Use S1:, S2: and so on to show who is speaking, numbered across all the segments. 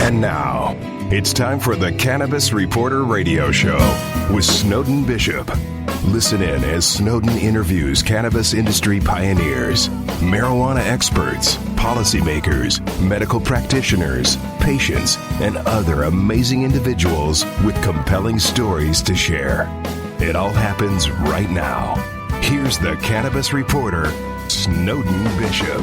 S1: And now, it's time for the Cannabis Reporter Radio Show with Snowden Bishop. Listen in as Snowden interviews cannabis industry pioneers, marijuana experts, policymakers, medical practitioners, patients, and other amazing individuals with compelling stories to share. It all happens right now. Here's the Cannabis Reporter, Snowden Bishop.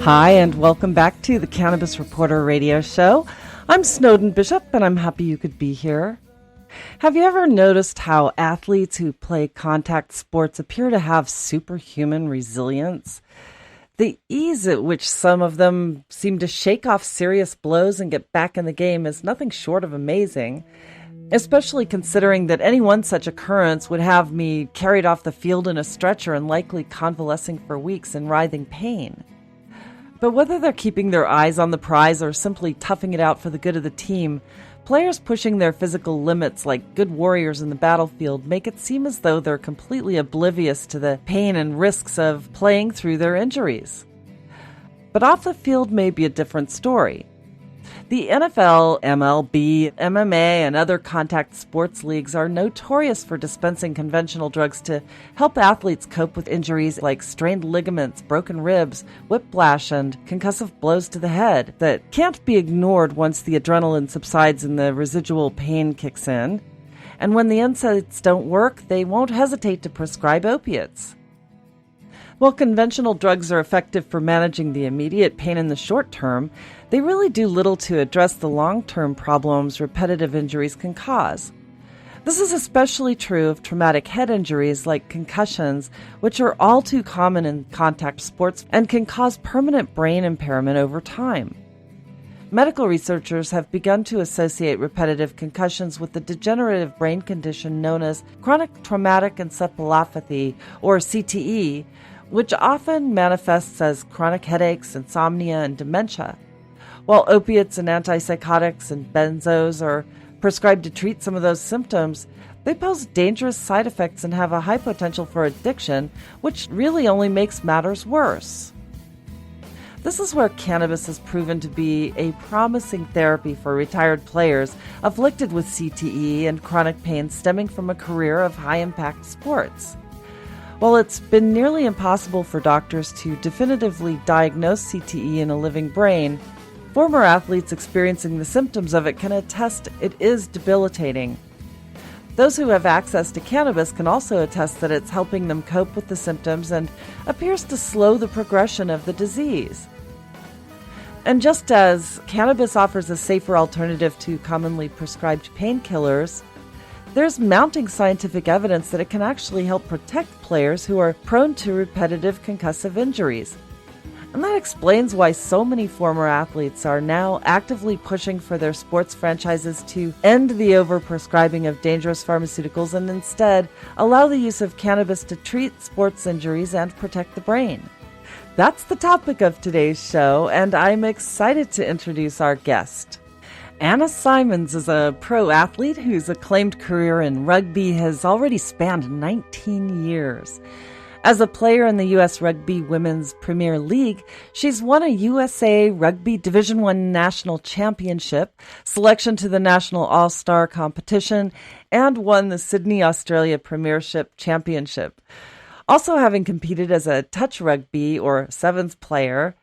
S2: Hi, and welcome back to the Cannabis Reporter Radio Show. I'm Snowden Bishop, and I'm happy you could be here. Have you ever noticed how athletes who play contact sports appear to have superhuman resilience? The ease at which some of them seem to shake off serious blows and get back in the game is nothing short of amazing, especially considering that any one such occurrence would have me carried off the field in a stretcher and likely convalescing for weeks in writhing pain. But whether they're keeping their eyes on the prize or simply toughing it out for the good of the team, players pushing their physical limits like good warriors in the battlefield make it seem as though they're completely oblivious to the pain and risks of playing through their injuries. But off the field may be a different story. The NFL, MLB, MMA, and other contact sports leagues are notorious for dispensing conventional drugs to help athletes cope with injuries like strained ligaments, broken ribs, whiplash, and concussive blows to the head that can't be ignored once the adrenaline subsides and the residual pain kicks in. And when the NSAIDs don't work, they won't hesitate to prescribe opiates. While conventional drugs are effective for managing the immediate pain in the short term, they really do little to address the long-term problems repetitive injuries can cause. This is especially true of traumatic head injuries like concussions, which are all too common in contact sports and can cause permanent brain impairment over time. Medical researchers have begun to associate repetitive concussions with the degenerative brain condition known as chronic traumatic encephalopathy, or CTE, which often manifests as chronic headaches, insomnia, and dementia. While opiates and antipsychotics and benzos are prescribed to treat some of those symptoms, they pose dangerous side effects and have a high potential for addiction, which really only makes matters worse. This is where cannabis has proven to be a promising therapy for retired players afflicted with CTE and chronic pain stemming from a career of high-impact sports. While it's been nearly impossible for doctors to definitively diagnose CTE in a living brain, former athletes experiencing the symptoms of it can attest it is debilitating. Those who have access to cannabis can also attest that it's helping them cope with the symptoms and appears to slow the progression of the disease. And just as cannabis offers a safer alternative to commonly prescribed painkillers, there's mounting scientific evidence that it can actually help protect players who are prone to repetitive concussive injuries. And that explains why so many former athletes are now actively pushing for their sports franchises to end the overprescribing of dangerous pharmaceuticals and instead allow the use of cannabis to treat sports injuries and protect the brain. That's the topic of today's show, and I'm excited to introduce our guest. Anna Symonds is a pro athlete whose acclaimed career in rugby has already spanned 19 years. As a player in the U.S. Rugby Women's Premier League, she's won a USA Rugby Division I National Championship, selection to the National All-Star Competition, and won the Sydney Australia Premiership Championship. Also having competed as a touch rugby or sevens player,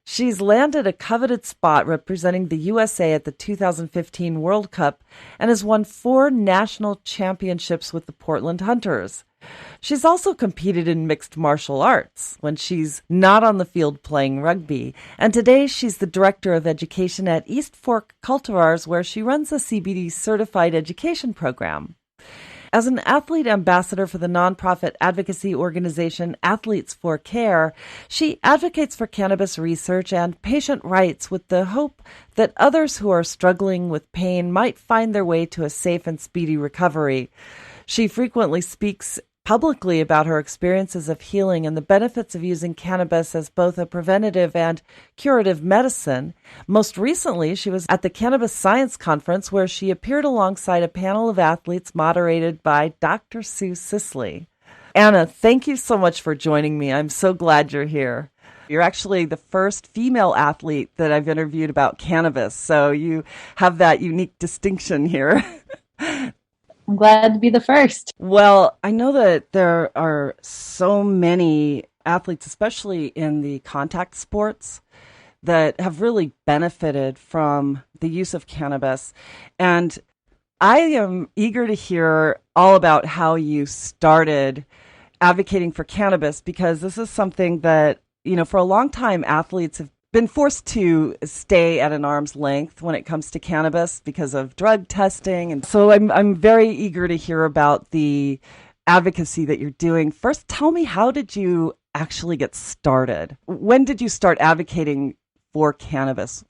S2: she's landed a coveted spot representing the USA at the 2015 World Cup and has won 4 national championships with the Portland Hunters. She's also competed in mixed martial arts when she's not on the field playing rugby, and today she's the Director of Education at East Fork Cultivars, where she runs a CBD certified education program. As an athlete ambassador for the nonprofit advocacy organization Athletes for Care, she advocates for cannabis research and patient rights with the hope that others who are struggling with pain might find their way to a safe and speedy recovery. She frequently speaks publicly about her experiences of healing and the benefits of using cannabis as both a preventative and curative medicine. Most recently, she was at the Cannabis Science Conference, where she appeared alongside a panel of athletes moderated by Dr. Sue Sisley. Anna, thank you so much for joining me. I'm so glad you're here. You're actually the first female athlete that I've interviewed about cannabis, so you have that unique distinction here.
S3: I'm glad to be the first.
S2: Well, I know that there are so many athletes, especially in the contact sports, that have really benefited from the use of cannabis. And I am eager to hear all about how you started advocating for cannabis, because this is something that, for a long time, athletes have been forced to stay at an arm's length when it comes to cannabis because of drug testing. And so I'm very eager to hear about the advocacy that you're doing. First, tell me, how did you actually get started? When did you start advocating for cannabis?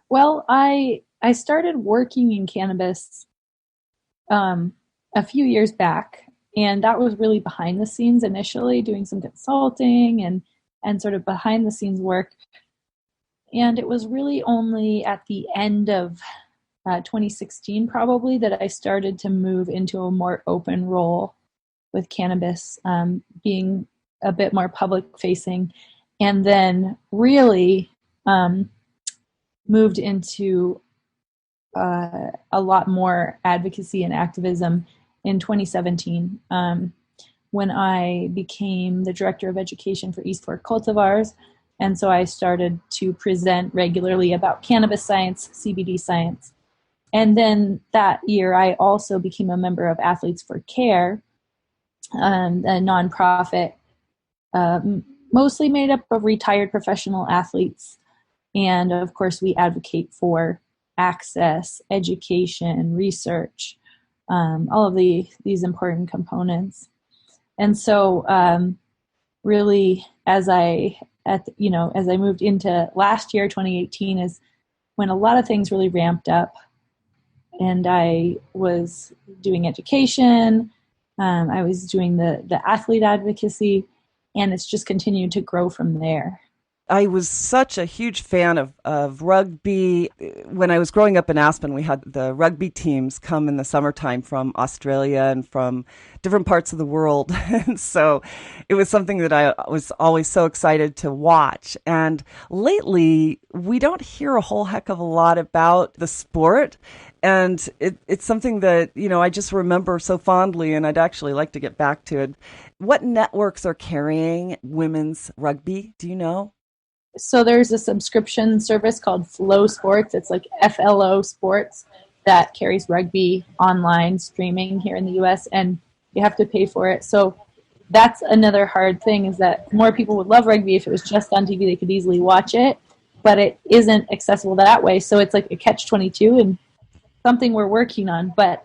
S3: Well, I started working in cannabis a few years back, and that was really behind the scenes initially, doing some consulting and sort of behind the scenes work. And it was really only at the end of 2016 probably that I started to move into a more open role with cannabis, being a bit more public facing, and then really moved into a lot more advocacy and activism in 2017 when I became the director of education for East Fork Cultivars. And so I started to present regularly about cannabis science, CBD science. And then that year, I also became a member of Athletes for Care, a nonprofit mostly made up of retired professional athletes. And of course, we advocate for access, education, research, all of these important components. And so really, as I moved into last year, 2018, is when a lot of things really ramped up. And I was doing education, I was doing the athlete advocacy, and it's just continued to grow from there.
S2: I was such a huge fan of rugby. When I was growing up in Aspen, we had the rugby teams come in the summertime from Australia and from different parts of the world. And so it was something that I was always so excited to watch. And lately, we don't hear a whole heck of a lot about the sport. And it's something that, I just remember so fondly, and I'd actually like to get back to it. What networks are carrying women's rugby? Do you know?
S3: So there's a subscription service called Flow Sports. It's like FLO Sports that carries rugby online streaming here in the U.S., and you have to pay for it. So that's another hard thing, is that more people would love rugby if it was just on TV. They could easily watch it, but it isn't accessible that way. So it's like a catch-22 and something we're working on. But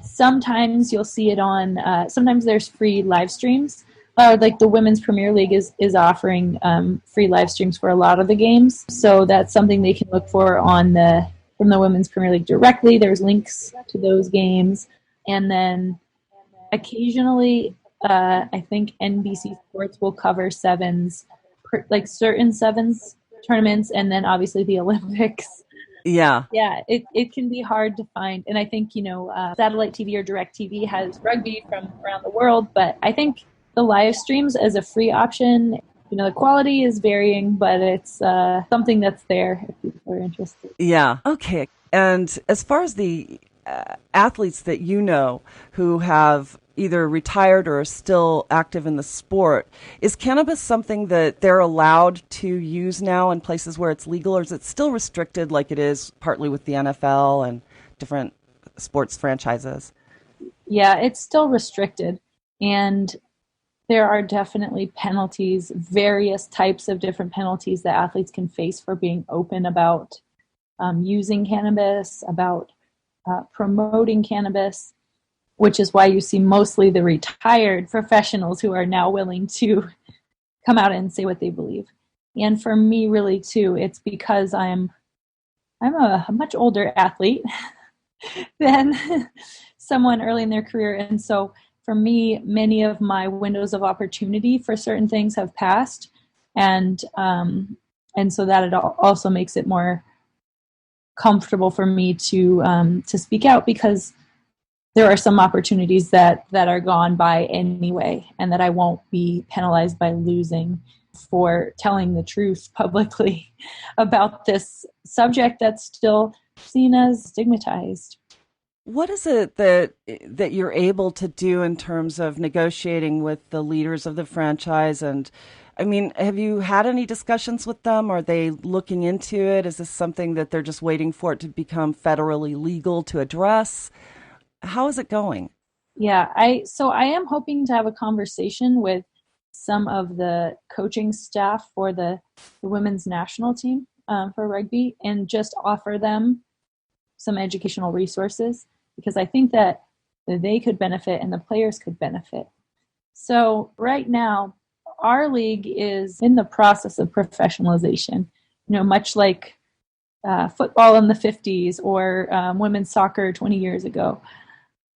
S3: sometimes you'll see it on, sometimes there's free live streams. Like the Women's Premier League is offering free live streams for a lot of the games. So that's something they can look for from the Women's Premier League directly. There's links to those games. And then occasionally, I think NBC Sports will cover sevens, like certain sevens tournaments, and then obviously the Olympics.
S2: Yeah.
S3: Yeah, it can be hard to find. And I think, satellite TV or direct TV has rugby from around the world, but I think the live streams as a free option, the quality is varying, but it's something that's there if people are interested.
S2: Yeah. Okay. And as far as the athletes that who have either retired or are still active in the sport, is cannabis something that they're allowed to use now in places where it's legal, or is it still restricted like it is partly with the NFL and different sports franchises?
S3: Yeah, it's still restricted. And there are definitely penalties, various types of different penalties that athletes can face for being open about using cannabis, about promoting cannabis, which is why you see mostly the retired professionals who are now willing to come out and say what they believe. And for me, really, too, it's because I'm a much older athlete than someone early in their career. And so for me, many of my windows of opportunity for certain things have passed. And so that it also makes it more comfortable for me to speak out, because there are some opportunities that are gone by anyway, and that I won't be penalized by losing. for telling the truth publicly about this subject that's still seen as stigmatized.
S2: What is it that you're able to do in terms of negotiating with the leaders of the franchise? And I mean, have you had any discussions with them? Are they looking into it? Is this something that they're just waiting for it to become federally legal to address? How is it going?
S3: Yeah, I am hoping to have a conversation with some of the coaching staff for the women's national team for rugby, and just offer them some educational resources, because I think that they could benefit and the players could benefit. So right now, our league is in the process of professionalization, much like football in the 50s or women's soccer 20 years ago.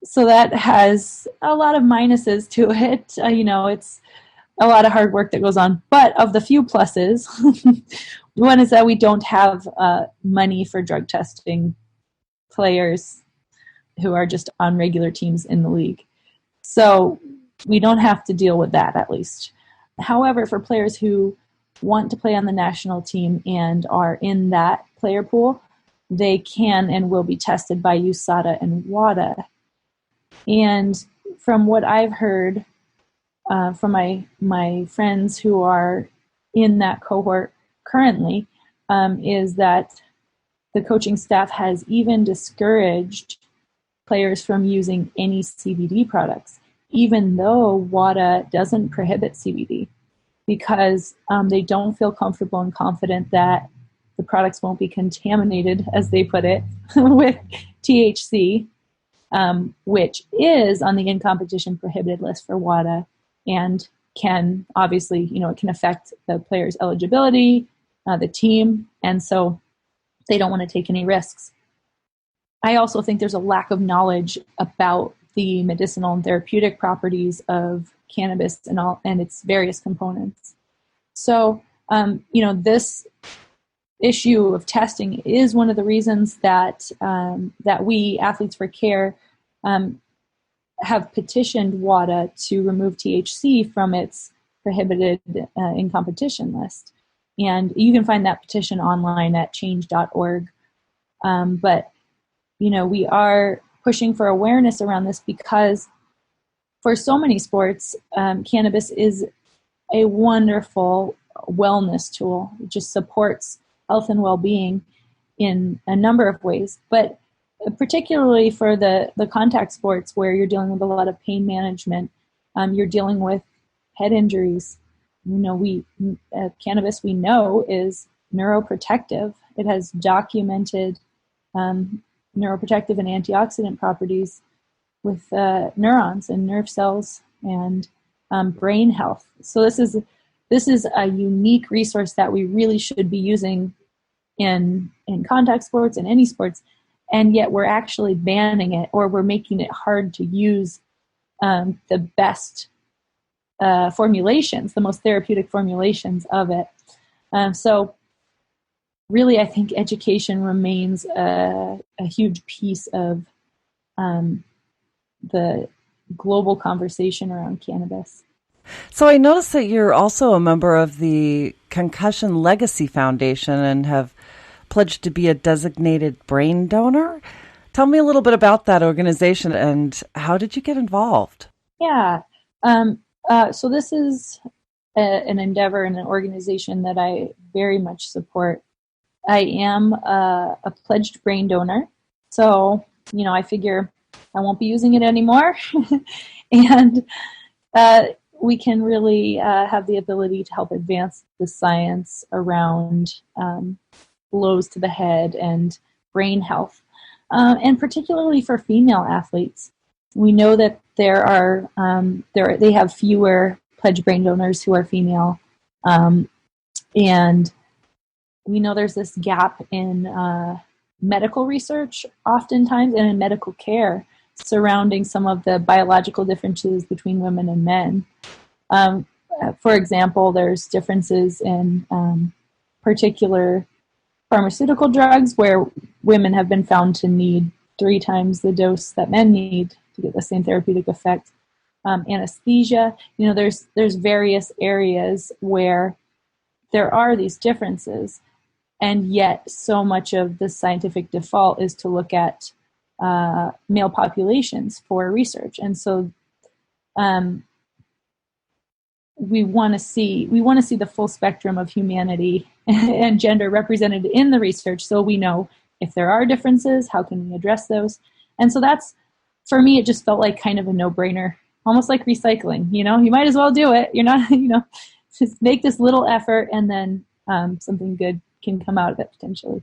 S3: So that has a lot of minuses to it. It's a lot of hard work that goes on. But of the few pluses, one is that we don't have money for drug testing players who are just on regular teams in the league. So we don't have to deal with that, at least. However, for players who want to play on the national team and are in that player pool, they can and will be tested by USADA and WADA. And from what I've heard from my friends who are in that cohort currently, is that the coaching staff has even discouraged players from using any CBD products, even though WADA doesn't prohibit CBD, because they don't feel comfortable and confident that the products won't be contaminated, as they put it, with THC, which is on the in-competition prohibited list for WADA, and can obviously, it can affect the player's eligibility, the team, and so they don't want to take any risks. I also think there's a lack of knowledge about the medicinal and therapeutic properties of cannabis and its various components. So, this issue of testing is one of the reasons that we, Athletes for Care, have petitioned WADA to remove THC from its prohibited in competition list. And you can find that petition online at change.org. But, we are pushing for awareness around this, because for so many sports, cannabis is a wonderful wellness tool. It just supports health and well-being in a number of ways. But particularly for the contact sports, where you're dealing with a lot of pain management, you're dealing with head injuries. Cannabis, we know, is neuroprotective. It has documented neuroprotective and antioxidant properties with neurons and nerve cells and brain health. So this is a unique resource that we really should be using in contact sports and any sports, and yet we're actually banning it, or we're making it hard to use the best formulations, the most therapeutic formulations of it. So really, I think education remains a huge piece of the global conversation around cannabis.
S2: So I noticed that you're also a member of the Concussion Legacy Foundation and have pledged to be a designated brain donor. Tell me a little bit about that organization and how did you get involved?
S3: Yeah. So this is an endeavor and an organization that I very much support. I am a pledged brain donor. So, I figure I won't be using it anymore. And we can really have the ability to help advance the science around blows to the head and brain health, and particularly for female athletes. We know that they have fewer pledged brain donors who are female, and we know there's this gap in medical research, oftentimes, and in medical care surrounding some of the biological differences between women and men. For example, there's differences in particular pharmaceutical drugs where women have been found to need 3 times the dose that men need to get the same therapeutic effect. Anesthesia, there's various areas where there are these differences, and yet so much of the scientific default is to look at male populations for research. And so we want to see the full spectrum of humanity and gender represented in the research, so we know if there are differences, how can we address those. And so that's, for me, it just felt like kind of a no-brainer, almost like recycling. You might as well do it. You're not, just make this little effort, and then something good can come out of it potentially.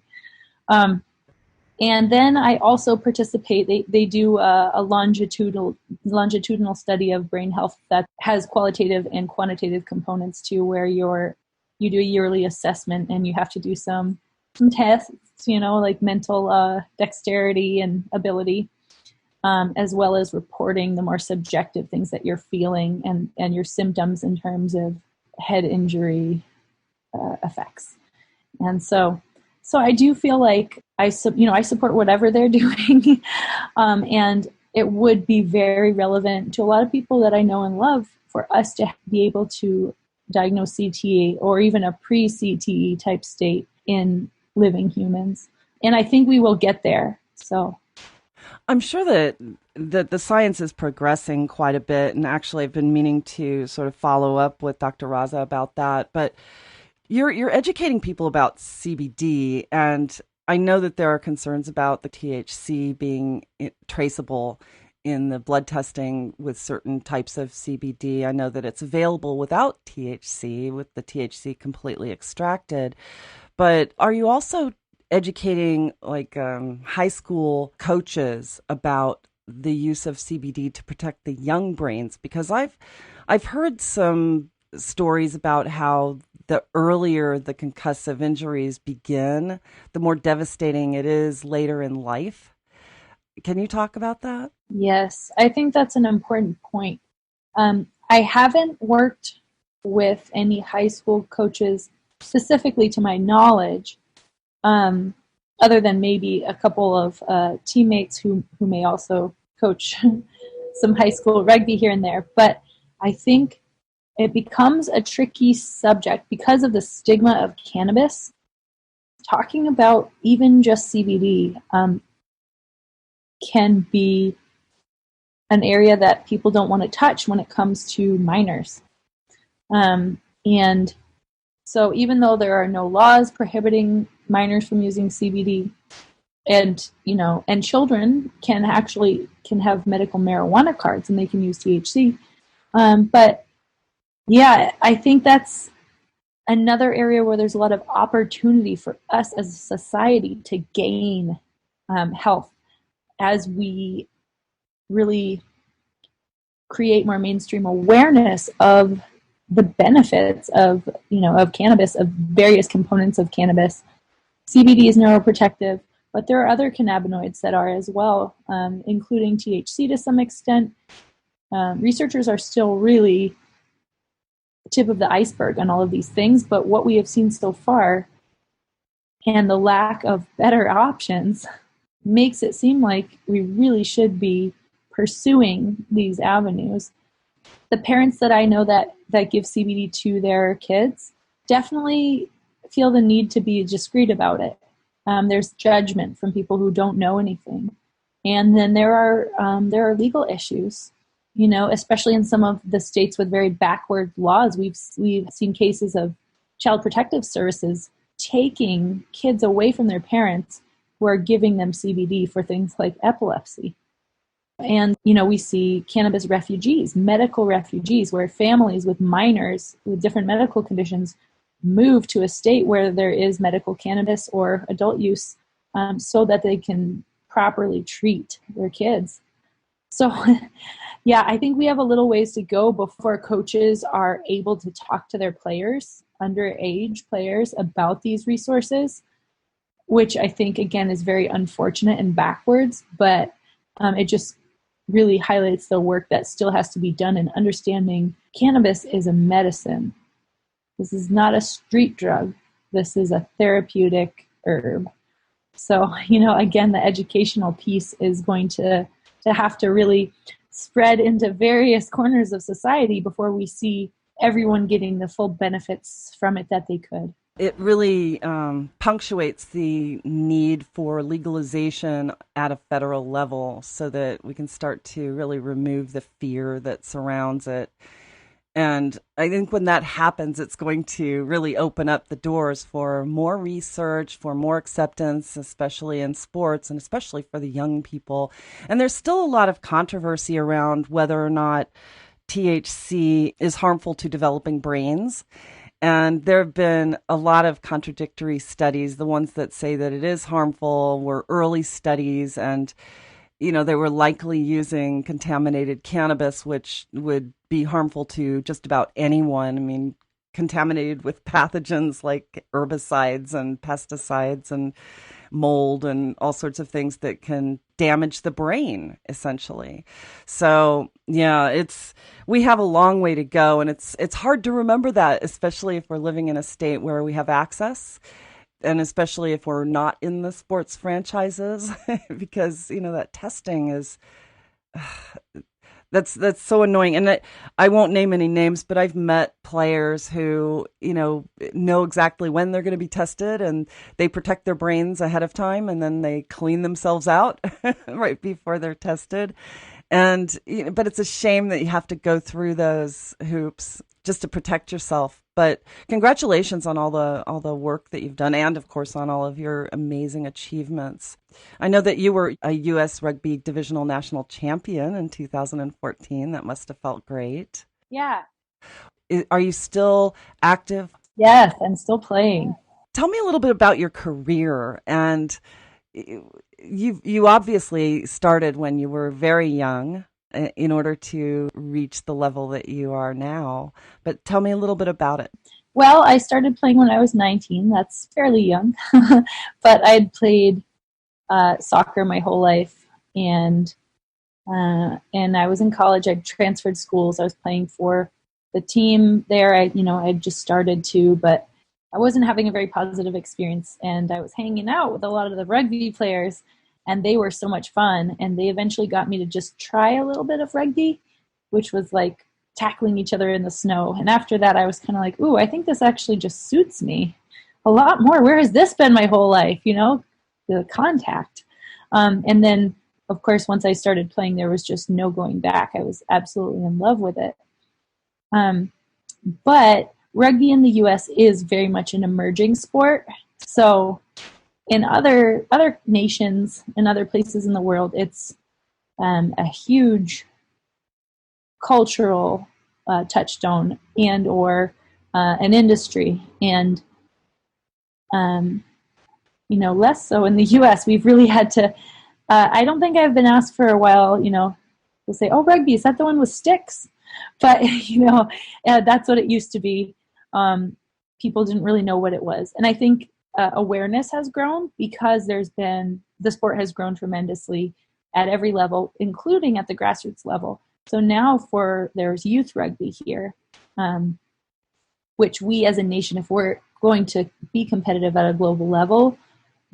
S3: And then I also participate. They do a longitudinal study of brain health that has qualitative and quantitative components too, where you do a yearly assessment and you have to do some tests, like mental dexterity and ability, as well as reporting the more subjective things that you're feeling and your symptoms in terms of head injury effects. And so I do feel like I support whatever they're doing, and it would be very relevant to a lot of people that I know and love for us to be able to diagnose CTE or even a pre-CTE type state in living humans. And I think we will get there. So
S2: I'm sure that the science is progressing quite a bit, and actually I've been meaning to sort of follow up with Dr. Raza about that. But you're educating people about CBD, and I know that there are concerns about the THC being traceable in the blood testing with certain types of CBD. I know that it's available without THC, with the THC completely extracted. But are you also educating high school coaches about the use of CBD to protect the young brains? Because I've heard some stories about how the earlier the concussive injuries begin, the more devastating it is later in life. Can you talk about that?
S3: Yes, I think that's an important point. I haven't worked with any high school coaches specifically to my knowledge, other than maybe a couple of teammates who may also coach some high school rugby here and there. But I think it becomes a tricky subject because of the stigma of cannabis. Talking about even just CBD can be an area that people don't want to touch when it comes to minors. And so even though there are no laws prohibiting minors from using CBD, and children can have medical marijuana cards and they can use THC. But yeah, I think that's another area where there's a lot of opportunity for us as a society to gain health as we really create more mainstream awareness of the benefits of cannabis, of various components of cannabis. CBD is neuroprotective, but there are other cannabinoids that are as well, including THC to some extent. Researchers are still really tip of the iceberg on all of these things, but what we have seen so far and the lack of better options makes it seem like we really should be pursuing these avenues. The parents that I know that give CBD to their kids definitely feel the need to be discreet about it. There's judgment from people who don't know anything, and then there are legal issues. Especially in some of the states with very backward laws, we've seen cases of child protective services taking kids away from their parents who are giving them CBD for things like epilepsy. And, we see cannabis refugees, medical refugees, where families with minors with different medical conditions move to a state where there is medical cannabis or adult use so that they can properly treat their kids. So, yeah, I think we have a little ways to go before coaches are able to talk to their players, underage players, about these resources, which I think, again, is very unfortunate and backwards, but it just really highlights the work that still has to be done in understanding cannabis is a medicine. This is not a street drug. This is a therapeutic herb. So, again, the educational piece is going to have to really spread into various corners of society before we see everyone getting the full benefits from it that they could.
S2: It really punctuates the need for legalization at a federal level so that we can start to really remove the fear that surrounds it. And I think when that happens, it's going to really open up the doors for more research, for more acceptance, especially in sports and especially for the young people. And there's still a lot of controversy around whether or not THC is harmful to developing brains. And there have been a lot of contradictory studies. The ones that say that it is harmful were early studies, and they were likely using contaminated cannabis, which would be harmful to just about anyone. I mean, contaminated with pathogens like herbicides and pesticides and mold and all sorts of things that can damage the brain, essentially. So, yeah, we have a long way to go, and it's hard to remember that, especially if we're living in a state where we have access. And especially if we're not in the sports franchises, because, that testing is, that's so annoying. And I won't name any names, but I've met players who, know exactly when they're going to be tested, and they protect their brains ahead of time, and then they clean themselves out right before they're tested. And, but it's a shame that you have to go through those hoops just to protect yourself. But congratulations on all the work that you've done, and of course on all of your amazing achievements. I know that you were a U.S. Rugby Divisional National Champion in 2014. That must have felt great.
S3: Yeah.
S2: Are you still active?
S3: Yes, I'm still playing.
S2: Tell me a little bit about your career. And you obviously started when you were very young in order to reach the level that you are now. But tell me a little bit about it.
S3: Well, I started playing when I was 19. That's fairly young. But I'd played soccer my whole life. And I was in college. I transferred schools. I was playing for the team there. I'd just started to, but I wasn't having a very positive experience. And I was hanging out with a lot of the rugby players, and they were so much fun. And they eventually got me to just try a little bit of rugby, which was like tackling each other in the snow. And after that, I was kind of like, ooh, I think this actually just suits me a lot more. Where has this been my whole life? The contact. And then, of course, once I started playing, there was just no going back. I was absolutely in love with it. But rugby in the U.S. is very much an emerging sport. So in other nations and other places in the world, it's a huge cultural touchstone and or an industry. And, less so in the U.S. We've really had to, I don't think I've been asked for a while, they'll say, oh, rugby, is that the one with sticks? But, that's what it used to be. People didn't really know what it was. And I think awareness has grown because the sport has grown tremendously at every level, including at the grassroots level. So now there's youth rugby here, which we as a nation, if we're going to be competitive at a global level,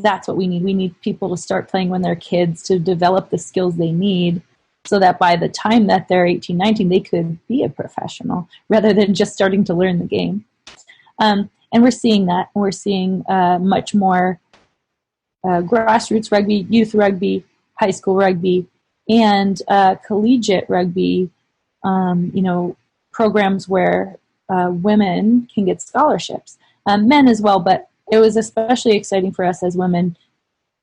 S3: that's what we need. We need people to start playing when they're kids to develop the skills they need so that by the time that they're 18, 19, they could be a professional rather than just starting to learn the game. And we're seeing that. We're seeing much more grassroots rugby, youth rugby, high school rugby, and collegiate rugby, programs where women can get scholarships. Men as well, but it was especially exciting for us as women.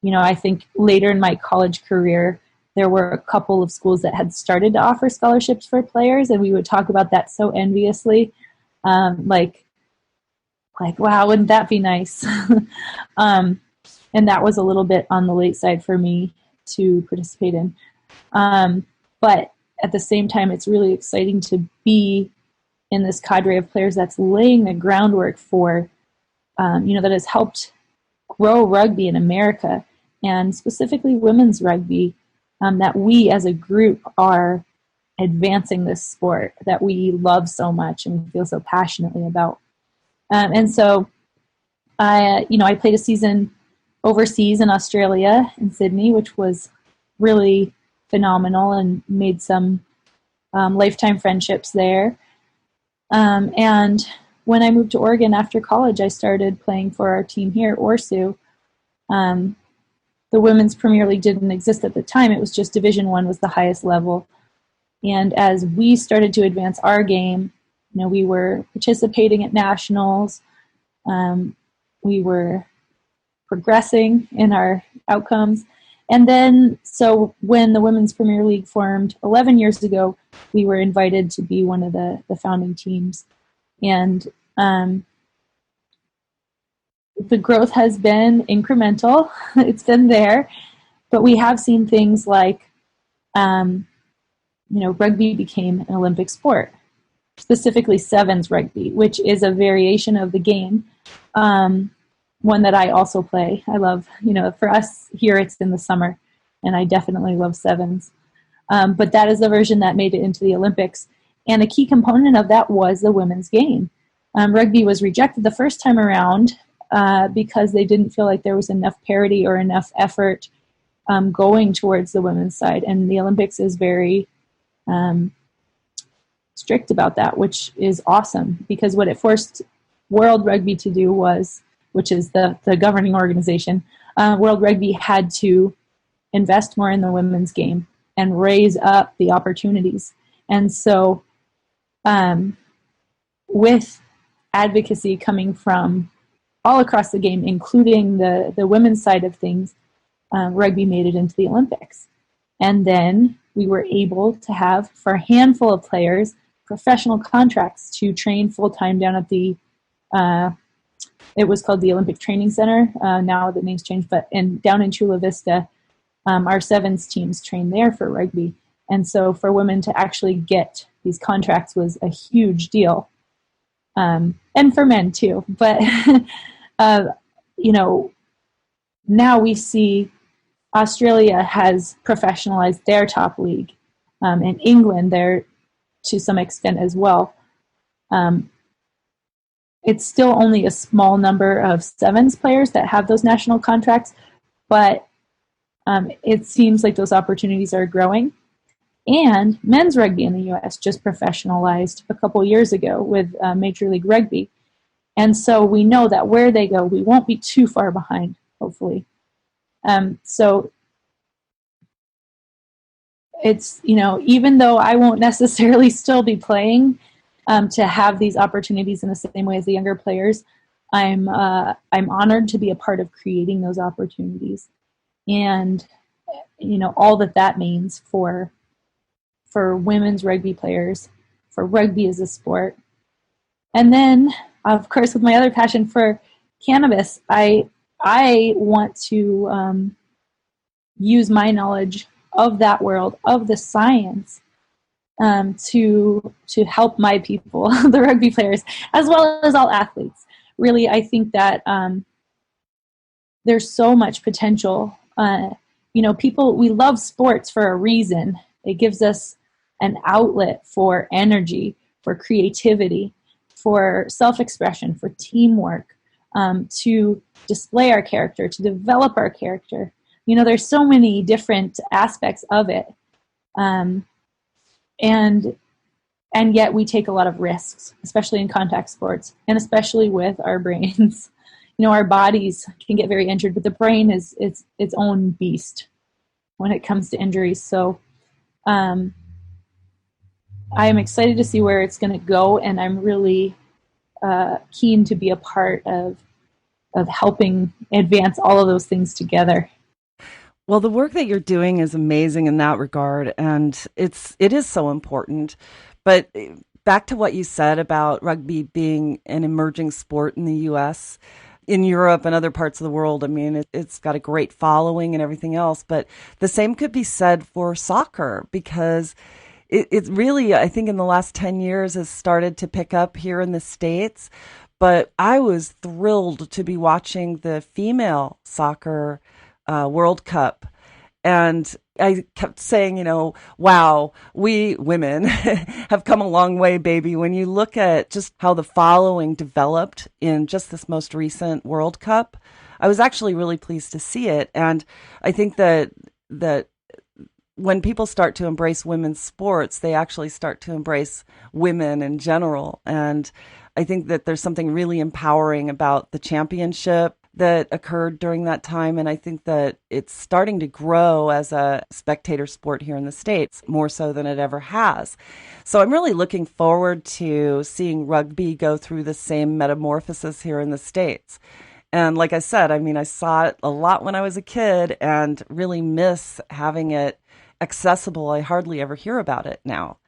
S3: I think later in my college career, there were a couple of schools that had started to offer scholarships for players, and we would talk about that so enviously. Like, wow, wouldn't that be nice? And that was a little bit on the late side for me to participate in. But at the same time, it's really exciting to be in this cadre of players that's laying the groundwork for, that has helped grow rugby in America, and specifically women's rugby, that we as a group are advancing this sport that we love so much and feel so passionately about. And so I played a season overseas in Australia, in Sydney, which was really phenomenal and made some lifetime friendships there. And when I moved to Oregon after college, I started playing for our team here, ORSU. The Women's Premier League didn't exist at the time. It was just Division I was the highest level. And as we started to advance our game, we were participating at nationals. We were progressing in our outcomes. And then, so when the Women's Premier League formed 11 years ago, we were invited to be one of the founding teams. And the growth has been incremental. It's been there. But we have seen things like, rugby became an Olympic sport, specifically sevens rugby, which is a variation of the game. One that I also play. I love, for us here, it's in the summer, and I definitely love sevens. But that is the version that made it into the Olympics. And a key component of that was the women's game. Rugby was rejected the first time around because they didn't feel like there was enough parity or enough effort going towards the women's side. And the Olympics is very strict about that, which is awesome, because what it forced World Rugby to do was, which is the governing organization, World Rugby had to invest more in the women's game and raise up the opportunities. And so with advocacy coming from all across the game, including the women's side of things, rugby made it into the Olympics. And then we were able to have, for a handful of players, professional contracts to train full-time down at the it was called the Olympic Training Center. Now the name's changed, but down in Chula Vista, our sevens teams train there for rugby. And so for women to actually get these contracts was a huge deal. And for men too. But, now we see Australia has professionalized their top league. And England there to some extent as well. It's still only a small number of sevens players that have those national contracts, but it seems like those opportunities are growing. And men's rugby in the U.S. just professionalized a couple years ago with Major League Rugby. And so we know that where they go, we won't be too far behind, hopefully. So it's, even though I won't necessarily still be playing, to have these opportunities in the same way as the younger players, I'm honored to be a part of creating those opportunities, and all that means for women's rugby players, for rugby as a sport, and then of course with my other passion for cannabis, I want to use my knowledge of that world, of the science, to help my people, the rugby players, as well as all athletes. Really, I think that there's so much potential. We love sports for a reason. It gives us an outlet for energy, for creativity, for self-expression, for teamwork, to display our character, to develop our character. There's so many different aspects of it. And yet we take a lot of risks, especially in contact sports, and especially with our brains. Our bodies can get very injured, but the brain is its own beast when it comes to injuries. So I am excited to see where it's going to go, and I'm really keen to be a part of helping advance all of those things together.
S2: Well, the work that you're doing is amazing in that regard, and it is so important. But back to what you said about rugby being an emerging sport in the U.S., in Europe and other parts of the world, I mean, it's got a great following and everything else. But the same could be said for soccer, because it really, I think in the last 10 years, has started to pick up here in the States. But I was thrilled to be watching the female soccer World Cup. And I kept saying, wow, we women have come a long way, baby. When you look at just how the following developed in just this most recent World Cup, I was actually really pleased to see it. And I think that when people start to embrace women's sports, they actually start to embrace women in general. And I think that there's something really empowering about the championship that occurred during that time. And I think that it's starting to grow as a spectator sport here in the States, more so than it ever has. So I'm really looking forward to seeing rugby go through the same metamorphosis here in the States. And like I said, I mean, I saw it a lot when I was a kid and really miss having it accessible. I hardly ever hear about it now.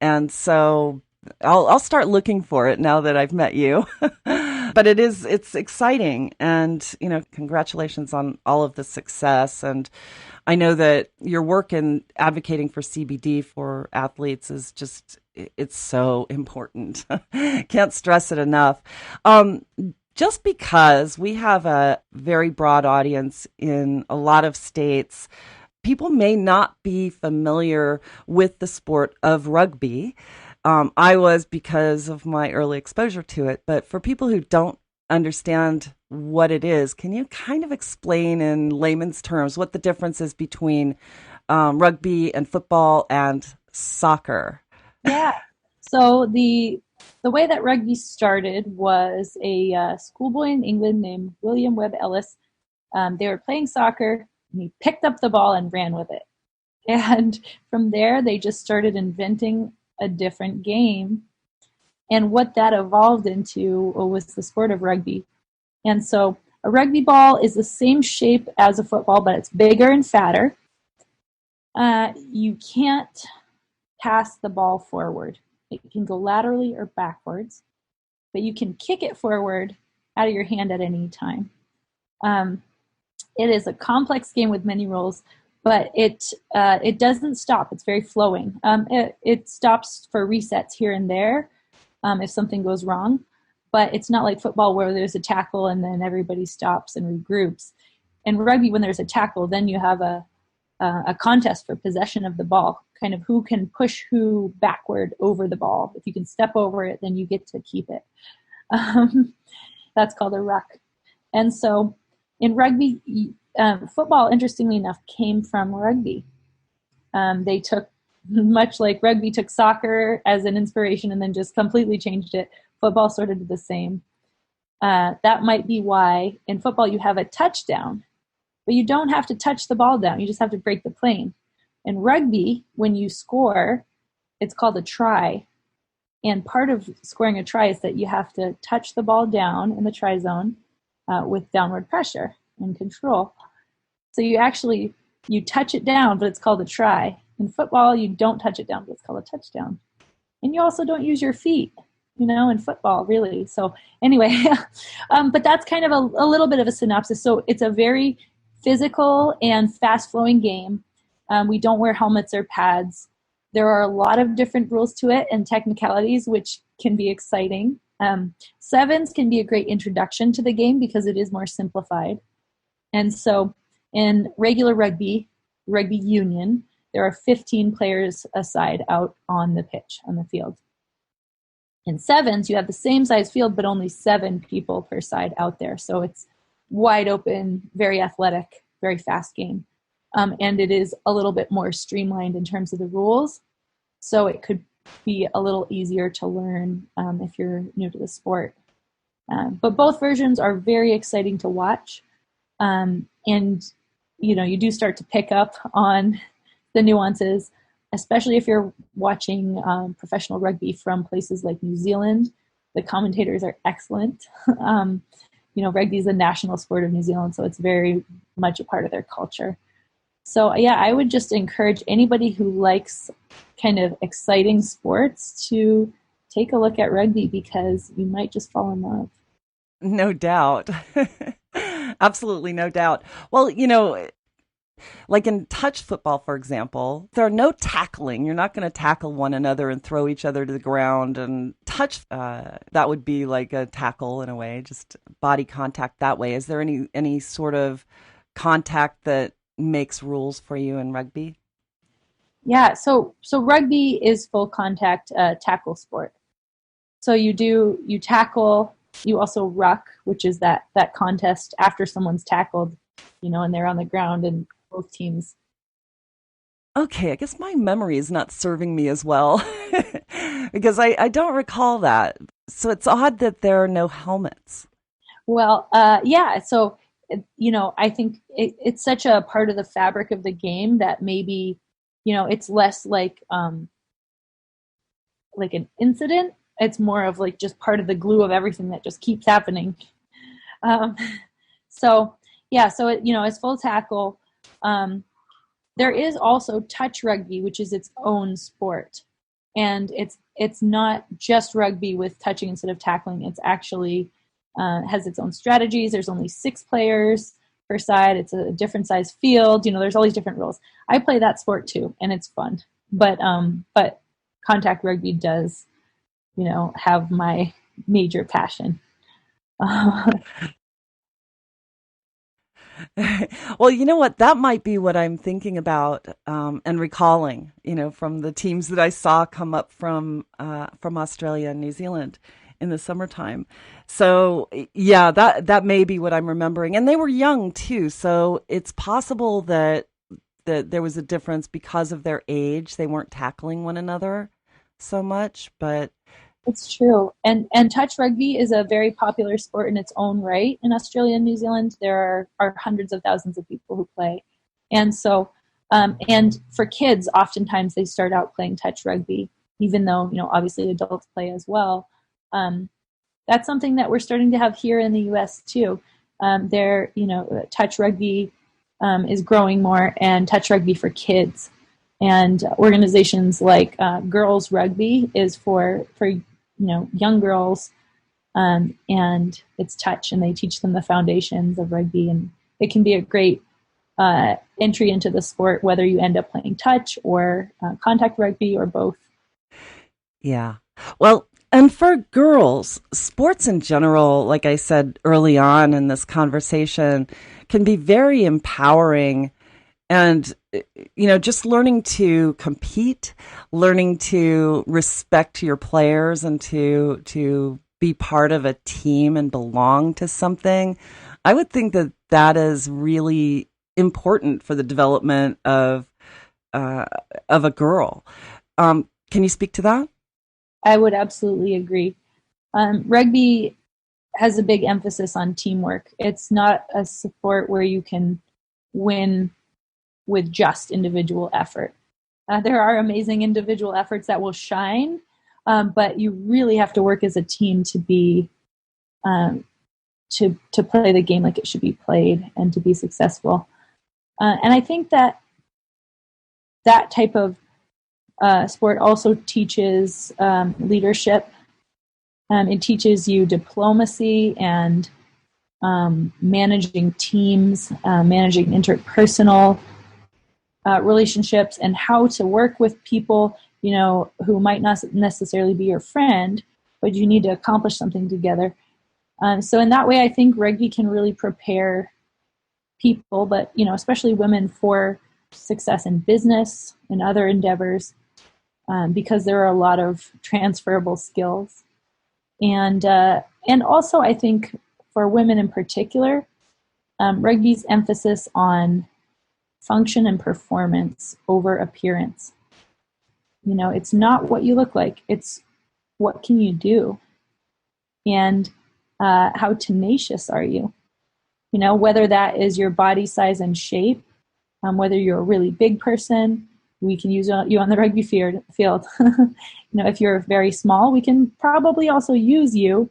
S2: And so I'll start looking for it now that I've met you. But it's exciting. And, you know, congratulations on all of the success. And I know that your work in advocating for CBD for athletes is just, it's so important. Can't stress it enough. Just because we have a very broad audience in a lot of states, people may not be familiar with the sport of rugby. I was because of my early exposure to it. But for people who don't understand what it is, can you kind of explain in layman's terms what the difference is between rugby and football and soccer?
S3: Yeah. So the way that rugby started was a schoolboy in England named William Webb Ellis. They were playing soccer, and he picked up the ball and ran with it. And from there, they just started inventing a different game. And what that evolved into was the sport of rugby. And so a rugby ball is the same shape as a football, but it's bigger and fatter. You can't pass the ball forward. It can go laterally or backwards, but you can kick it forward out of your hand at any time. It is a complex game with many rules, but it doesn't stop. It's very flowing. It stops for resets here and there if something goes wrong, but it's not like football where there's a tackle and then everybody stops and regroups. In rugby, when there's a tackle, then you have a contest for possession of the ball, kind of who can push who backward over the ball. If you can step over it, then you get to keep it. That's called a ruck. And so in rugby, football, interestingly enough, came from rugby. They took, much like rugby took soccer as an inspiration and then just completely changed it. Football sort of did the same. That might be why in football you have a touchdown, but you don't have to touch the ball down. You just have to break the plane. In rugby, when you score, it's called a try. And part of scoring a try is that you have to touch the ball down in the try zone with downward pressure and control. So you touch it down, but it's called a try. In football, you don't touch it down, but it's called a touchdown. And you also don't use your feet, in football, really. So anyway, but that's kind of a little bit of a synopsis. So it's a very physical and fast-flowing game. We don't wear helmets or pads. There are a lot of different rules to it and technicalities, which can be exciting. Sevens can be a great introduction to the game because it is more simplified. And so in regular rugby union, there are 15 players a side out on the pitch, on the field. In sevens, you have the same size field, but only 7 people per side out there. So it's wide open, very athletic, very fast game. And it is a little bit more streamlined in terms of the rules. So it could be a little easier to learn if you're new to the sport. But both versions are very exciting to watch. And, you do start to pick up on the nuances, especially if you're watching professional rugby from places like New Zealand. The commentators are excellent. Rugby is a national sport of New Zealand, so it's very much a part of their culture. So, yeah, I would just encourage anybody who likes kind of exciting sports to take a look at rugby because you might just fall in love.
S2: No doubt. Absolutely no doubt. Well, like in touch football, for example, there are no tackling. You're not going to tackle one another and throw each other to the ground. And touch, that would be like a tackle in a way, just body contact that way. Is there any sort of contact that makes rules for you in rugby?
S3: Yeah, so rugby is full contact tackle sport. So you tackle, you also ruck, which is that contest after someone's tackled, and they're on the ground and both teams
S2: Okay, I guess my memory is not serving me as well because I don't recall that. So it's odd that there are no helmets.
S3: Well, yeah. So, I think it's such a part of the fabric of the game that maybe, it's less like an incident. It's more of like just part of the glue of everything that just keeps happening. Um, so, yeah. So, it's full tackle. There is also touch rugby, which is its own sport, and it's not just rugby with touching instead of tackling. It's actually has its own strategies. There's only 6 players per side. It's a different size field. There's all these different rules. I play that sport too, and it's fun. But contact rugby does, have my major passion.
S2: Well, you know what? That might be what I'm thinking about and recalling, from the teams that I saw come up from Australia and New Zealand in the summertime. So yeah, that may be what I'm remembering. And they were young too, so it's possible that there was a difference because of their age. They weren't tackling one another so much, but
S3: It's true. And touch rugby is a very popular sport in its own right in Australia and New Zealand. There are hundreds of thousands of people who play. And so, and for kids, oftentimes they start out playing touch rugby, even though, obviously adults play as well. That's something that we're starting to have here in the U.S. too. Touch rugby is growing more, and touch rugby for kids. And organizations like Girls Rugby is for young girls, and it's touch, and they teach them the foundations of rugby, and it can be a great entry into the sport, whether you end up playing touch or contact rugby or both.
S2: yeah. Well, and for girls, sports in general, like I said early on in this conversation, can be very empowering. And, just learning to compete, learning to respect your players and to be part of a team and belong to something. I would think that is really important for the development of a girl. Can you speak to that?
S3: I would absolutely agree. Rugby has a big emphasis on teamwork. It's not a sport where you can win with just individual effort. There are amazing individual efforts that will shine, but you really have to work as a team to be to play the game like it should be played and to be successful. And I think that type of sport also teaches leadership. It teaches you diplomacy and managing teams, managing interpersonal relationships, and how to work with people, who might not necessarily be your friend, but you need to accomplish something together. So in that way, I think rugby can really prepare people, but, especially women, for success in business and other endeavors, because there are a lot of transferable skills. And also, I think for women in particular, rugby's emphasis on function and performance over appearance. It's not what you look like, it's what can you do, and how tenacious are you. Whether that is your body size and shape, whether you're a really big person, we can use you on the rugby field. If you're very small, we can probably also use you.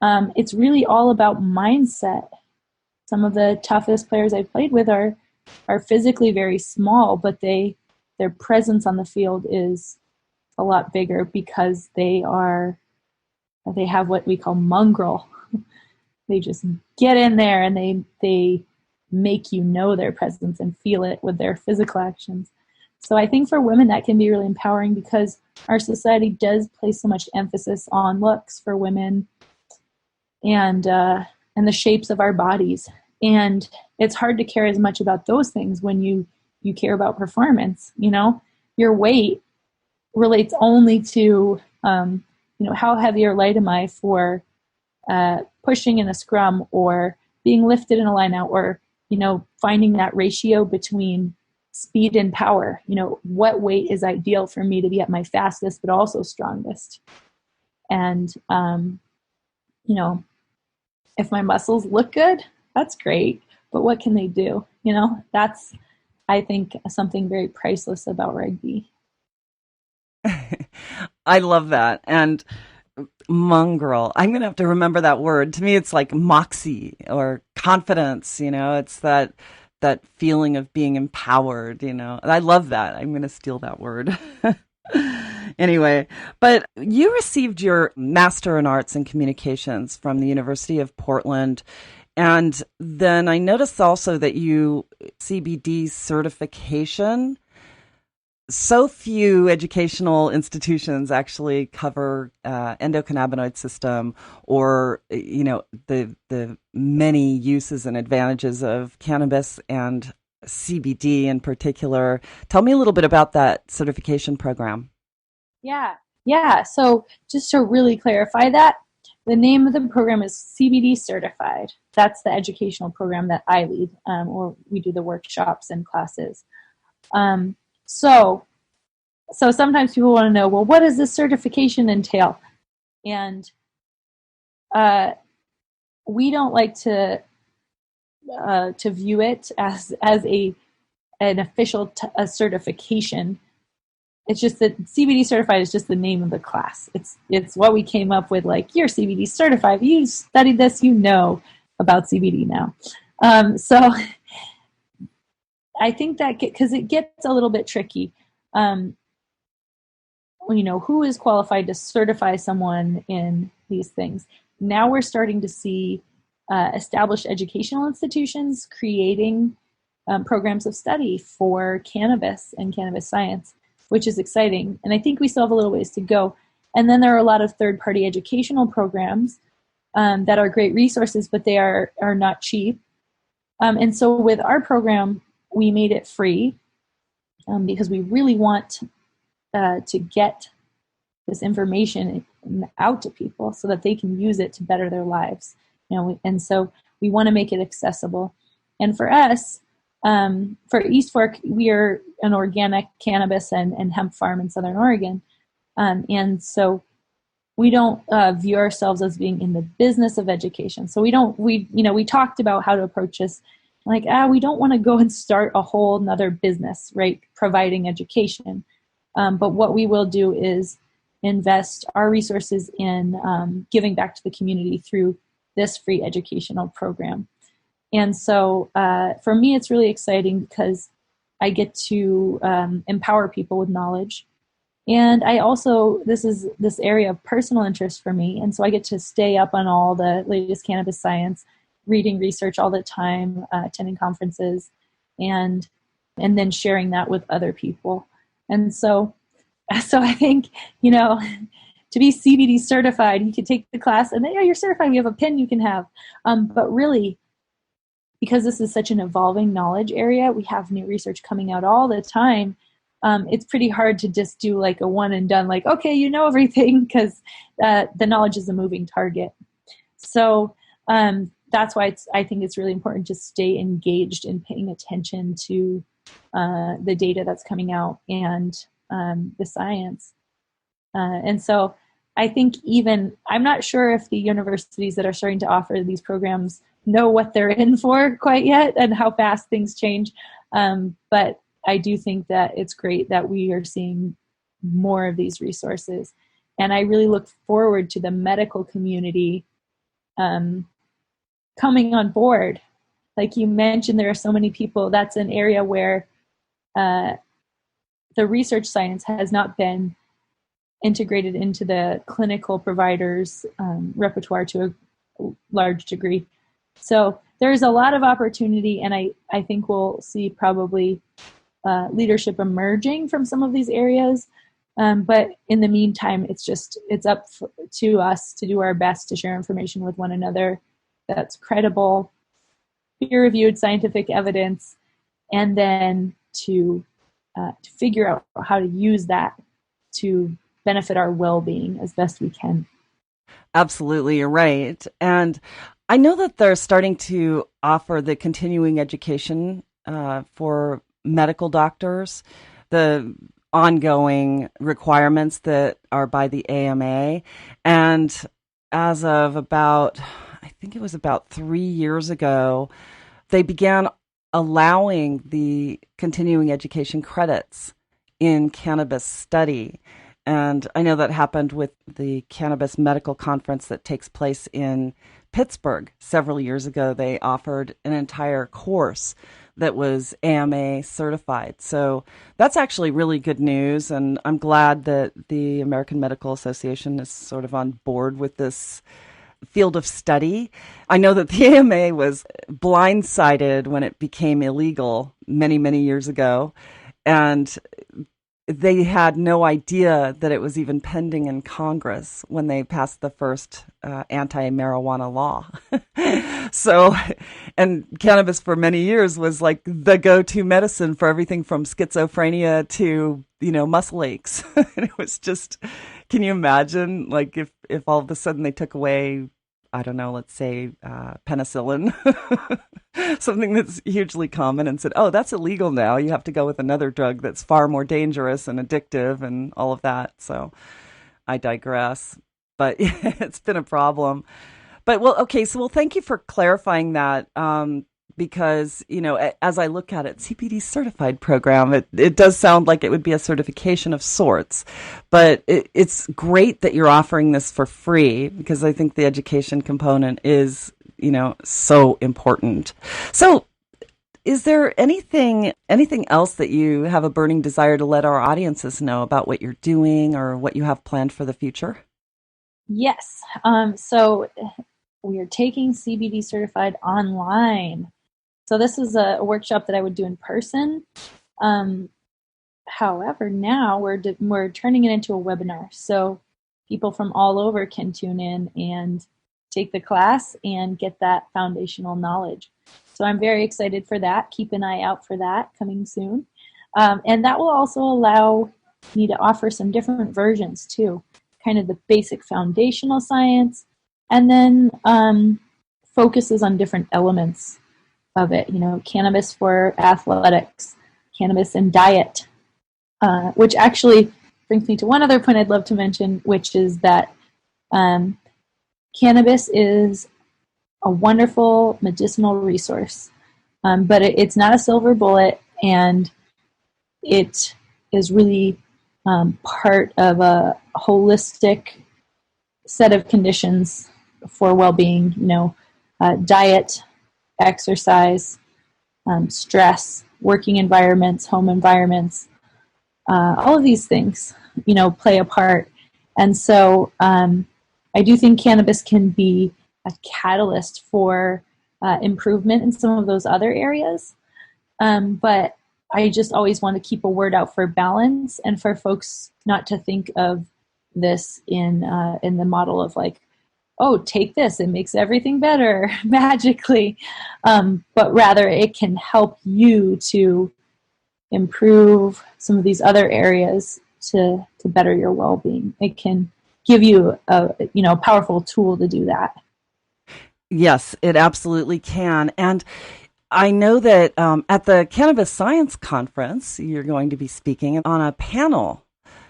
S3: It's really all about mindset. Some of the toughest players I've played with are physically very small, but their presence on the field is a lot bigger because they have what we call mongrel. They just get in there and they make their presence and feel it with their physical actions. So I think for women that can be really empowering, because our society does place so much emphasis on looks for women and the shapes of our bodies. And it's hard to care as much about those things when you care about performance. Your weight relates only to, how heavy or light am I for pushing in a scrum or being lifted in a line out, or, finding that ratio between speed and power. What weight is ideal for me to be at my fastest, but also strongest? And, if my muscles look good, that's great. But what can they do? That's, I think, something very priceless about rugby.
S2: I love that. And mongrel, I'm going to have to remember that word. To me, it's like moxie or confidence. It's that feeling of being empowered. I love that. I'm going to steal that word. Anyway, but you received your Master in Arts in Communications from the University of Portland. And then I noticed also that you CBD certification. So few educational institutions actually cover endocannabinoid system or, the many uses and advantages of cannabis and CBD in particular. Tell me a little bit about that certification program.
S3: Yeah. So just to really clarify that, the name of the program is CBD Certified. That's the educational program that I lead, or we do the workshops and classes. So sometimes people want to know, well, what does this certification entail? And we don't like to view it as an official certification. It's just that CBD certified is just the name of the class. It's what we came up with. Like, you're CBD certified. You studied this. You know about CBD now. So I think that because it gets a little bit tricky. Who is qualified to certify someone in these things? Now we're starting to see established educational institutions creating programs of study for cannabis and cannabis science, which is exciting. And I think we still have a little ways to go. And then there are a lot of third-party educational programs that are great resources, but they are not cheap. And so with our program, we made it free because we really want to get this information out to people so that they can use it to better their lives. And so we want to make it accessible. And for us, for East Fork, we are an organic cannabis and hemp farm in Southern Oregon. And so we don't view ourselves as being in the business of education. So we talked about how to approach this. Like, we don't want to go and start a whole nother business, right? Providing education. But what we will do is invest our resources in giving back to the community through this free educational program. And so for me, it's really exciting because I get to empower people with knowledge. And I also, this is this area of personal interest for me. And so I get to stay up on all the latest cannabis science, reading research all the time, attending conferences, and then sharing that with other people. And so I think, to be CBD certified, you can take the class and then, you're certified. You have a pin you can have. But really, because this is such an evolving knowledge area, we have new research coming out all the time. It's pretty hard to just do like a one and done, like, okay, you know everything, because the knowledge is a moving target. So that's why I think it's really important to stay engaged in paying attention to the data that's coming out and the science. And so I think I'm not sure if the universities that are starting to offer these programs know what they're in for quite yet and how fast things change. But I do think that it's great that we are seeing more of these resources. And I really look forward to the medical community coming on board. Like you mentioned, there are so many people. That's an area where the research science has not been integrated into the clinical providers' repertoire to a large degree. So there's a lot of opportunity, and I think we'll see probably leadership emerging from some of these areas. But in the meantime, it's up to us to do our best to share information with one another that's credible, peer-reviewed scientific evidence, and then to figure out how to use that to benefit our well-being as best we can.
S2: Absolutely, you're right. And I know that they're starting to offer the continuing education for medical doctors, the ongoing requirements that are by the AMA. And as of I think it was about 3 years ago, they began allowing the continuing education credits in cannabis study. And I know that happened with the Cannabis Medical Conference that takes place in Pittsburgh several years ago. They offered an entire course that was AMA certified. So that's actually really good news. And I'm glad that the American Medical Association is sort of on board with this field of study. I know that the AMA was blindsided when it became illegal many, many years ago. And they had no idea that it was even pending in Congress when they passed the first anti-marijuana law. So, and cannabis for many years was like the go-to medicine for everything from schizophrenia to, muscle aches. And it was just, can you imagine, like, if all of a sudden they took away, I don't know, let's say penicillin, something that's hugely common, and said, oh, that's illegal now. You have to go with another drug that's far more dangerous and addictive and all of that. So I digress. But it's been a problem. But, thank you for clarifying that. Because, as I look at it, CPD certified program, it does sound like it would be a certification of sorts, but it's great that you're offering this for free, because I think the education component is, so important. So is there anything else that you have a burning desire to let our audiences know about what you're doing or what you have planned for the future?
S3: Yes. So we are taking CBD certified online. So this is a workshop that I would do in person. However, now we're turning it into a webinar. So people from all over can tune in and take the class and get that foundational knowledge. So I'm very excited for that. Keep an eye out for that coming soon. And that will also allow me to offer some different versions too, kind of the basic foundational science, and then focuses on different elements of it, cannabis for athletics, cannabis and diet, which actually brings me to one other point I'd love to mention, which is that cannabis is a wonderful medicinal resource, but it's not a silver bullet, and it is really part of a holistic set of conditions for well-being, diet, exercise, stress, working environments, home environments, all of these things, play a part. And so I do think cannabis can be a catalyst for improvement in some of those other areas. But I just always want to keep a word out for balance, and for folks not to think of this in the model of like, oh, take this, it makes everything better magically. But rather it can help you to improve some of these other areas to better your well-being. It can give you a powerful tool to do that.
S2: Yes, it absolutely can. And I know that at the Cannabis Science Conference, you're going to be speaking on a panel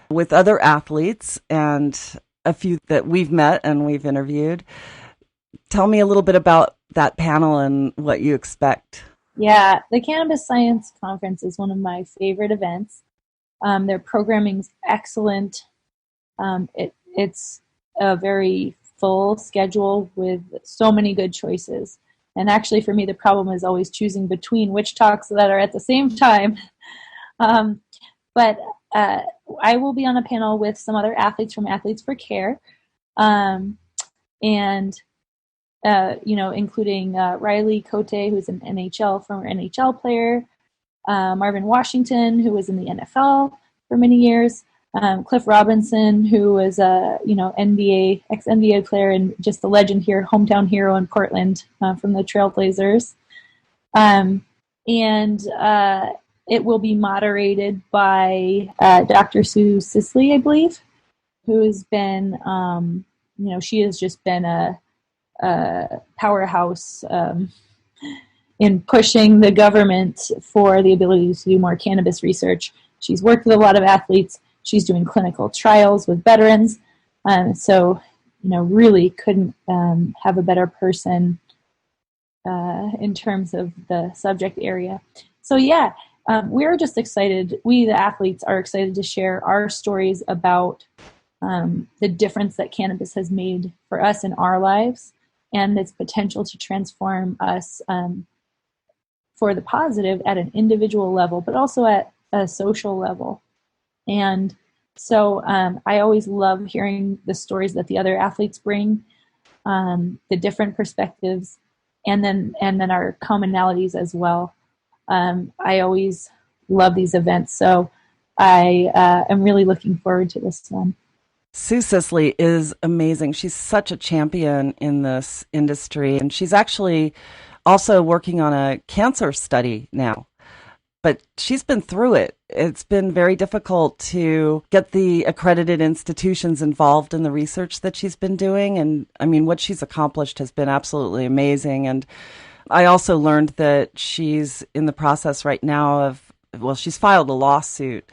S2: with other athletes and a few that we've met and we've interviewed. Tell me a little bit about that panel and what you expect.
S3: Yeah, the Cannabis Science Conference is one of my favorite events. Their programming's excellent. It's a very full schedule with so many good choices. And actually, for me, the problem is always choosing between which talks that are at the same time. But I will be on a panel with some other athletes from Athletes for Care, including Riley Cote, who's an former NHL player, Marvin Washington, who was in the NFL for many years, Cliff Robinson, who was a ex-NBA player and just a legend here, hometown hero in Portland from the Trailblazers, it will be moderated by Dr. Sue Sisley, I believe, who has been, she has just been a powerhouse in pushing the government for the ability to do more cannabis research. She's worked with a lot of athletes. She's doing clinical trials with veterans. So, really couldn't have a better person in terms of the subject area. So, we're just excited. We, the athletes, are excited to share our stories about the difference that cannabis has made for us in our lives and its potential to transform us for the positive at an individual level, but also at a social level. And so I always love hearing the stories that the other athletes bring, the different perspectives, and then our commonalities as well. I always love these events, so I am really looking forward to this one.
S2: Sue Sisley is amazing. She's such a champion in this industry, and she's actually also working on a cancer study now. But she's been through it. It's been very difficult to get the accredited institutions involved in the research that she's been doing. And I mean, what she's accomplished has been absolutely amazing. And I also learned that she's in the process right now she's filed a lawsuit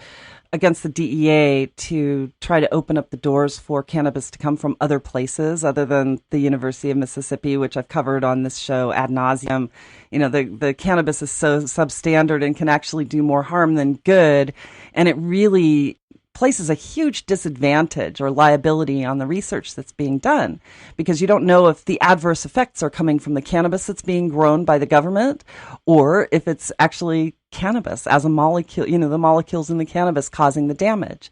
S2: against the DEA to try to open up the doors for cannabis to come from other places other than the University of Mississippi, which I've covered on this show ad nauseum. The cannabis is so substandard and can actually do more harm than good. And it really places a huge disadvantage or liability on the research that's being done, because you don't know if the adverse effects are coming from the cannabis that's being grown by the government or if it's actually cannabis as a molecule, the molecules in the cannabis causing the damage.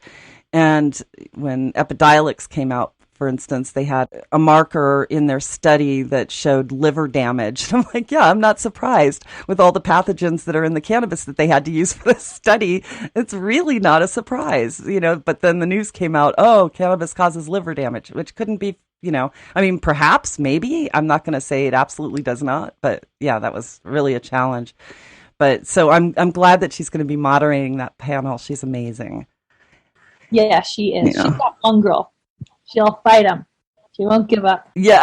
S2: And when Epidiolex came out, for instance, they had a marker in their study that showed liver damage. I'm like, I'm not surprised with all the pathogens that are in the cannabis that they had to use for this study. It's really not a surprise, but then the news came out, cannabis causes liver damage, which couldn't be, perhaps, maybe. I'm not going to say it absolutely does not, but that was really a challenge. But so I'm glad that she's going to be moderating that panel. She's amazing.
S3: Yeah, she is. She's that one girl. She'll fight him. She won't give up.
S2: Yeah,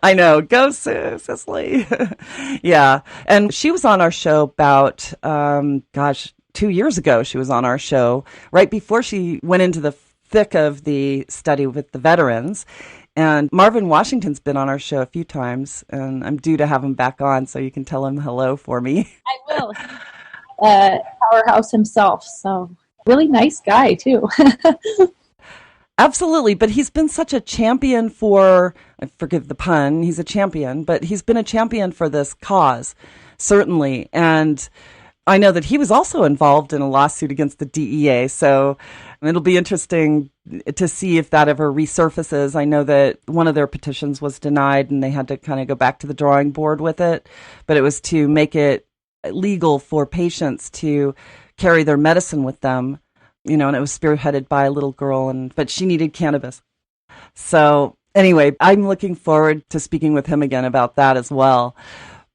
S2: I know. Go, Sue Sisley. Yeah. And she was on our show about, 2 years ago. She was on our show right before she went into the thick of the study with the veterans. And Marvin Washington's been on our show a few times, and I'm due to have him back on, so you can tell him hello for me.
S3: I will. Powerhouse himself. So really nice guy, too.
S2: Absolutely, but he's been such a champion for, forgive the pun, he's a champion, but he's been a champion for this cause, certainly. And I know that he was also involved in a lawsuit against the DEA, so it'll be interesting to see if that ever resurfaces. I know that one of their petitions was denied and they had to kind of go back to the drawing board with it, but it was to make it legal for patients to carry their medicine with them. And it was spearheaded by a little girl, but she needed cannabis. So anyway, I'm looking forward to speaking with him again about that as well.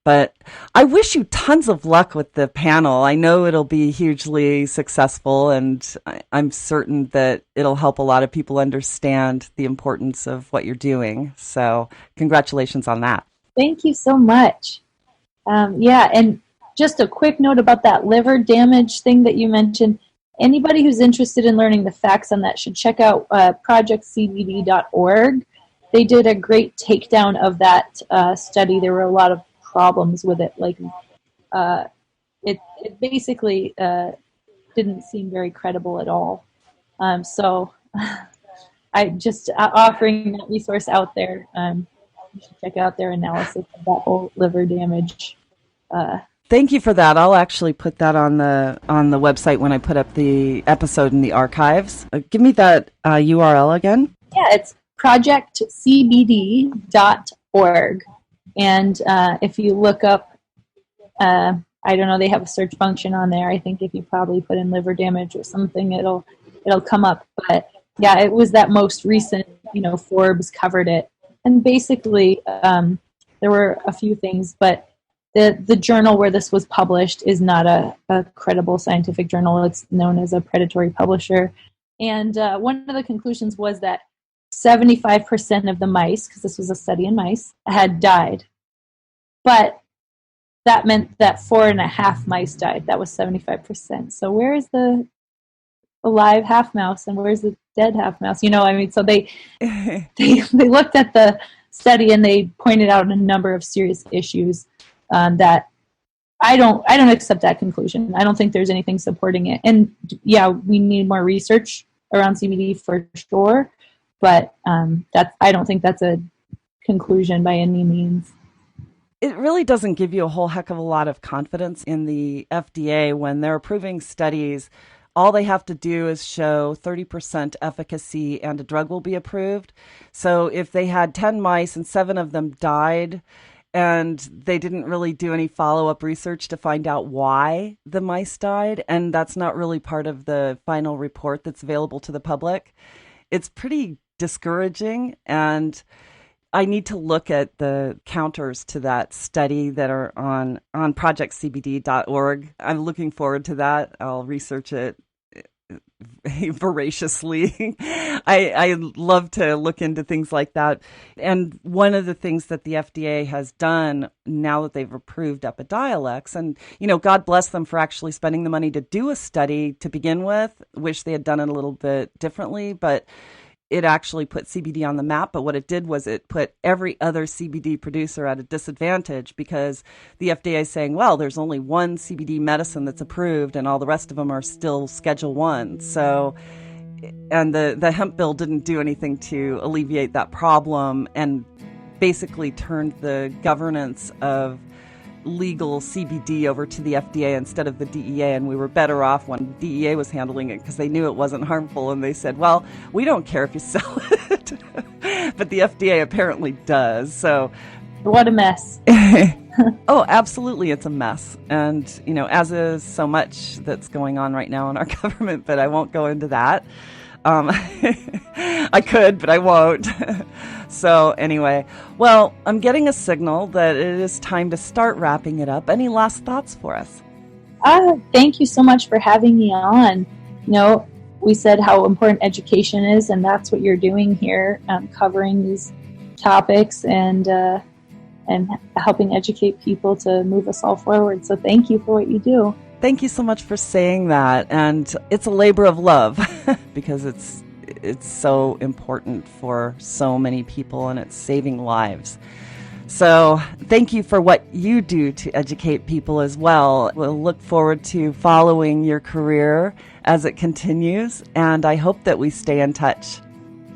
S2: But I wish you tons of luck with the panel. I know it'll be hugely successful, and I'm certain that it'll help a lot of people understand the importance of what you're doing. So congratulations on that.
S3: Thank you so much. And just a quick note about that liver damage thing that you mentioned. Anybody who's interested in learning the facts on that should check out projectcbd.org. They did a great takedown of that study. There were a lot of problems with it. Like it basically didn't seem very credible at all. So I just offering that resource out there. You should check out their analysis of that whole liver damage.
S2: Thank you for that. I'll actually put that on the website when I put up the episode in the archives. Give me that URL again.
S3: Yeah, it's projectcbd.org. And if you look up, I don't know, they have a search function on there. I think if you probably put in liver damage or something, it'll come up. But yeah, it was that most recent, Forbes covered it. And basically, there were a few things, but the journal where this was published is not a credible scientific journal. It's known as a predatory publisher. And one of the conclusions was that 75% of the mice, because this was a study in mice, had died. But that meant that 4.5 mice died. That was 75%. So where is the alive half mouse and where's the dead half mouse? So they looked at the study and they pointed out a number of serious issues that I don't accept that conclusion. I don't think there's anything supporting it. And yeah, we need more research around CBD for sure, but I don't think that's a conclusion by any means.
S2: It really doesn't give you a whole heck of a lot of confidence in the FDA when they're approving studies. All they have to do is show 30% efficacy and a drug will be approved. So if they had 10 mice and 7 of them died and they didn't really do any follow-up research to find out why the mice died, and that's not really part of the final report that's available to the public, it's pretty discouraging. And I need to look at the counters to that study that are on projectcbd.org. I'm looking forward to that. I'll research it voraciously. I love to look into things like that. And one of the things that the FDA has done now that they've approved Epidiolex, and, God bless them for actually spending the money to do a study to begin with. Wish they had done it a little bit differently, but it actually put CBD on the map. But what it did was it put every other CBD producer at a disadvantage because the FDA is saying, well, there's only one CBD medicine that's approved and all the rest of them are still Schedule 1. So, and the hemp bill didn't do anything to alleviate that problem and basically turned the governance of legal CBD over to the FDA instead of the DEA, and we were better off when DEA was handling it because they knew it wasn't harmful, and they said, well, we don't care if you sell it. But the FDA apparently does. So
S3: what a mess.
S2: Oh, absolutely, it's a mess. And, as is so much that's going on right now in our government, but I won't go into that. I could, but I won't. So anyway, well, I'm getting a signal that it is time to start wrapping it up. Any last thoughts for us?
S3: Thank you so much for having me on. We said how important education is, and that's what you're doing here, covering these topics and helping educate people to move us all forward. So thank you for what you do.
S2: Thank you so much for saying that. And it's a labor of love because it's so important for so many people and it's saving lives. So thank you for what you do to educate people as well. We'll look forward to following your career as it continues, and I hope that we stay in touch.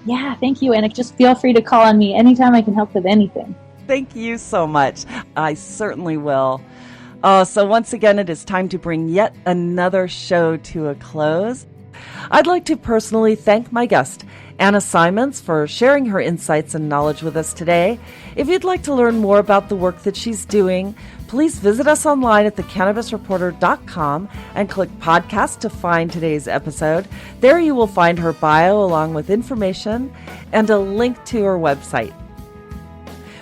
S3: Yeah, thank you. And just feel free to call on me anytime I can help with anything.
S2: Thank you so much. I certainly will. So once again, it is time to bring yet another show to a close. I'd like to personally thank my guest, Anna Symonds, for sharing her insights and knowledge with us today. If you'd like to learn more about the work that she's doing, please visit us online at CannabisRadio.com and click podcast to find today's episode. There you will find her bio along with information and a link to her website.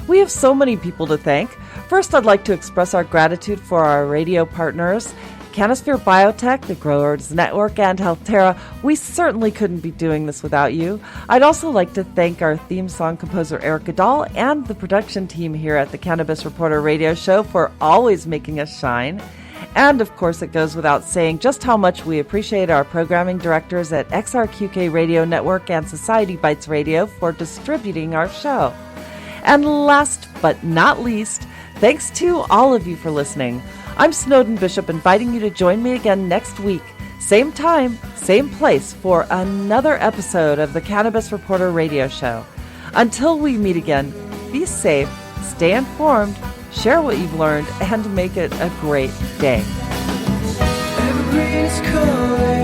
S2: We have so many people to thank. First, I'd like to express our gratitude for our radio partners, Canosphere Biotech, the Growers Network, and HealthTerra. We certainly couldn't be doing this without you. I'd also like to thank our theme song composer Eric Goodall and the production team here at the Cannabis Reporter Radio Show for always making us shine. And of course, it goes without saying just how much we appreciate our programming directors at XRQK Radio Network and Society Bites Radio for distributing our show. And last but not least, thanks to all of you for listening. I'm Snowden Bishop, inviting you to join me again next week, same time, same place, for another episode of the Cannabis Reporter Radio Show. Until we meet again, be safe, stay informed, share what you've learned, and make it a great day. Evergreen's calling.